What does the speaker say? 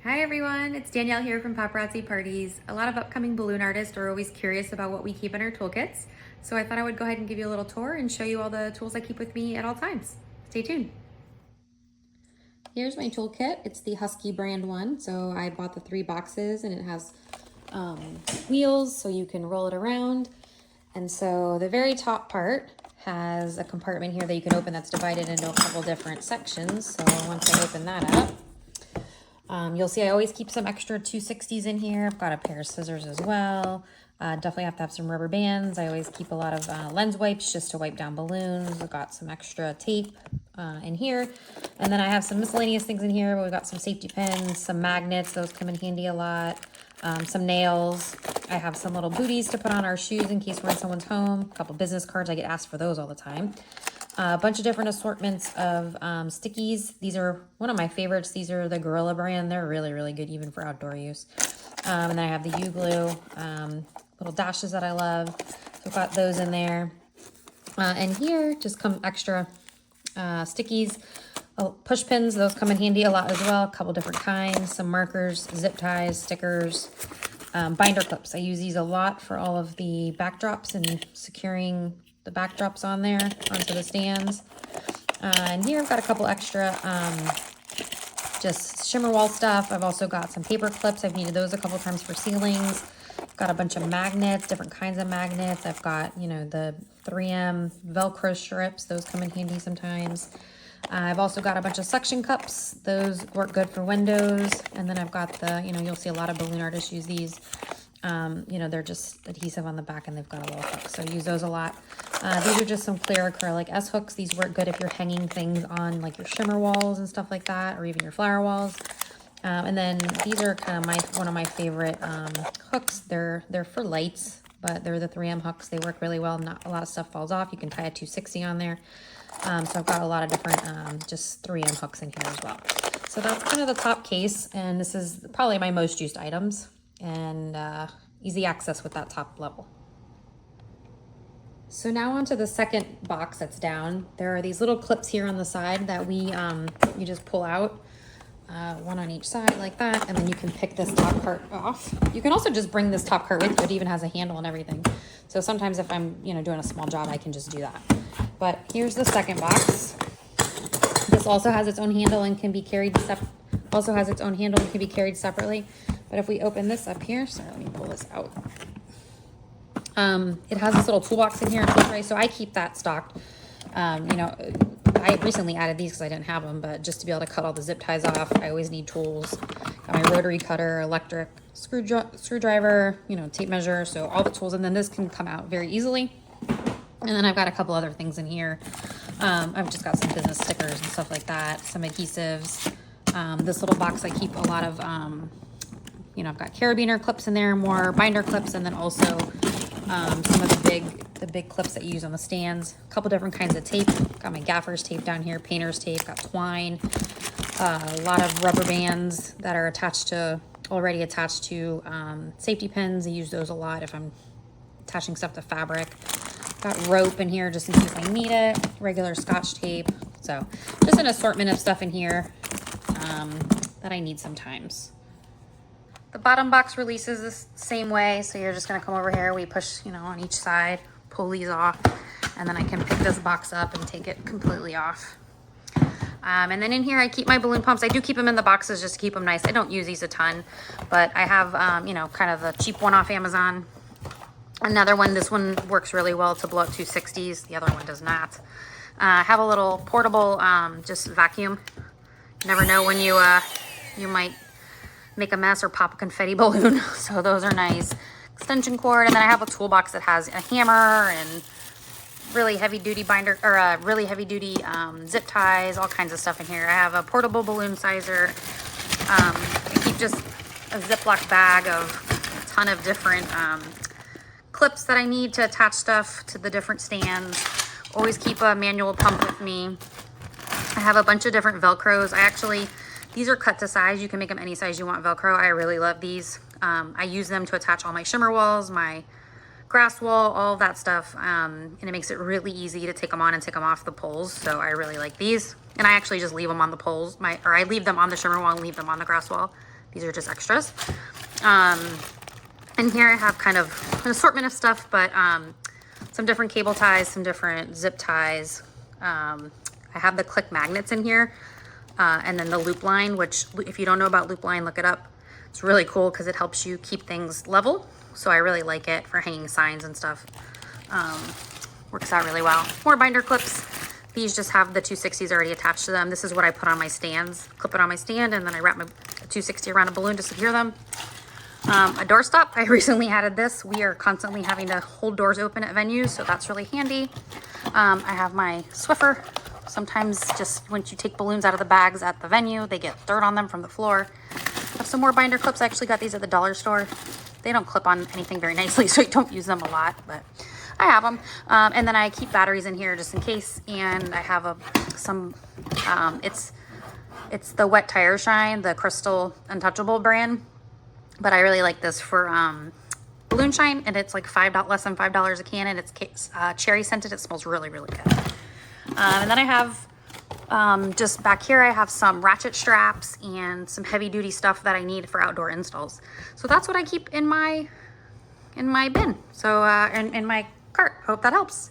Hi everyone, it's Danielle here from POParazzi Parties. A lot of upcoming balloon artists are always curious about what we keep in our toolkits, so I thought I would go ahead and give you a little tour and show you all the tools I keep with me at all times. Stay tuned. Here's my toolkit. It's the Husky brand one, so I bought the 3 boxes and it has wheels so you can roll it around. And so the very top part has a compartment here that you can open that's divided into a couple different sections. So once I open that up, you'll see I always keep some extra 260s in here. I've got a pair of scissors as well. Definitely have to have some rubber bands. I always keep a lot of lens wipes just to wipe down balloons. I've got some extra tape in here. And then I have some miscellaneous things in here. We've got some safety pins, some magnets. Those come in handy a lot. Some nails. I have some little booties to put on our shoes in case we're in someone's home. A couple business cards. I get asked for those all the time. A bunch of different assortments of stickies. These are one of my favorites. These are the Gorilla brand. They're really, really good even for outdoor use. And then I have the U-Glue little dashes that I love. So I've got those in there. And here just come extra stickies. Push pins, those come in handy a lot as well. A couple different kinds. Some markers, zip ties, stickers, binder clips. I use these a lot for all of the backdrops and securing the backdrops on there onto the stands. And here I've got a couple extra just shimmer wall stuff. I've also got some paper clips. I've needed those a couple times for ceilings. I've got a bunch of magnets, different kinds of magnets. I've got, you know, the 3M Velcro strips. Those come in handy sometimes. I've also got a bunch of suction cups. Those work good for windows. And then I've got the, you know, you'll see a lot of balloon artists use these. You know, they're just adhesive on the back and they've got a little hook. So I use those a lot. These are just some clear acrylic S hooks. These work good if you're hanging things on like your shimmer walls and stuff like that, or even your flower walls. And then these are kind of one of my favorite hooks. They're for lights, but they're the 3M hooks. They work really well. Not a lot of stuff falls off. You can tie a 260 on there. So I've got a lot of different just 3M hooks in here as well. So that's kind of the top case, and this is probably my most used items, and easy access with that top level. So now onto the second box that's down. There are these little clips here on the side that you just pull out, one on each side like that, and then you can pick this top part off. You can also just bring this top part with you. It even has a handle and everything. So sometimes if I'm, you know, doing a small job, I can just do that. But here's the second box. This also has its own handle and can be carried separately. But if we open this up here, sorry, let me pull this out. It has this little toolbox in here, tool tray, so I keep that stocked. You know, I recently added these because I didn't have them, but just to be able to cut all the zip ties off, I always need tools. Got my rotary cutter, electric screwdriver, you know, tape measure, so all the tools, and then this can come out very easily. And then I've got a couple other things in here. I've just got some business stickers and stuff like that, some adhesives. This little box I keep a lot of, you know, I've got carabiner clips in there, more binder clips, and then also some of the big clips that you use on the stands. A couple different kinds of tape. Got my gaffer's tape down here, painter's tape, got twine, a lot of rubber bands that are already attached to safety pins. I use those a lot if I'm attaching stuff to fabric. Got rope in here just in case I need it. Regular Scotch tape. So just an assortment of stuff in here that I need sometimes. The bottom box releases the same way. So you're just gonna come over here. We push, you know, on each side, pull these off, and then I can pick this box up and take it completely off. And then in here, I keep my balloon pumps. I do keep them in the boxes just to keep them nice. I don't use these a ton, but I have, you know, kind of the cheap one off Amazon. Another one, this one works really well to blow up 260s. The other one does not. I have a little portable just vacuum. You never know when you might make a mess or pop a confetti balloon. So those are nice. Extension cord, and then I have a toolbox that has a hammer and really heavy duty binder, or really heavy duty zip ties, all kinds of stuff in here. I have a portable balloon sizer. I keep just a Ziploc bag of a ton of different clips that I need to attach stuff to the different stands. Always keep a manual pump with me. I have a bunch of different Velcros. These are cut to size. You can make them any size you want Velcro. I really love these. I use them to attach all my shimmer walls, my grass wall, all of that stuff. And it makes it really easy to take them on and take them off the poles. So I really like these. And I actually just leave them on the poles, I leave them on the shimmer wall and leave them on the grass wall. These are just extras. And here I have kind of an assortment of stuff, but some different cable ties, some different zip ties. I have the click magnets in here, and then the loop line, which if you don't know about loop line, look it up. It's really cool because it helps you keep things level. So I really like it for hanging signs and stuff. Works out really well. More binder clips. These just have the 260s already attached to them. This is what I put on my stands. Clip it on my stand, and then I wrap my 260 around a balloon to secure them. A doorstop. I recently added this. We are constantly having to hold doors open at venues, so that's really handy. I have my Swiffer. Sometimes just once you take balloons out of the bags at the venue, they get dirt on them from the floor. I have some more binder clips. I actually got these at the dollar store. They don't clip on anything very nicely, so I don't use them a lot, but I have them. And then I keep batteries in here just in case. And I have it's the Wet Tire Shine, the Crystal Untouchable brand. But I really like this for balloon shine, and it's like less than $5 a can, and it's cherry scented. It smells really, really good. And then I have just back here, I have some ratchet straps and some heavy duty stuff that I need for outdoor installs. So that's what I keep in my bin. So in my cart. Hope that helps.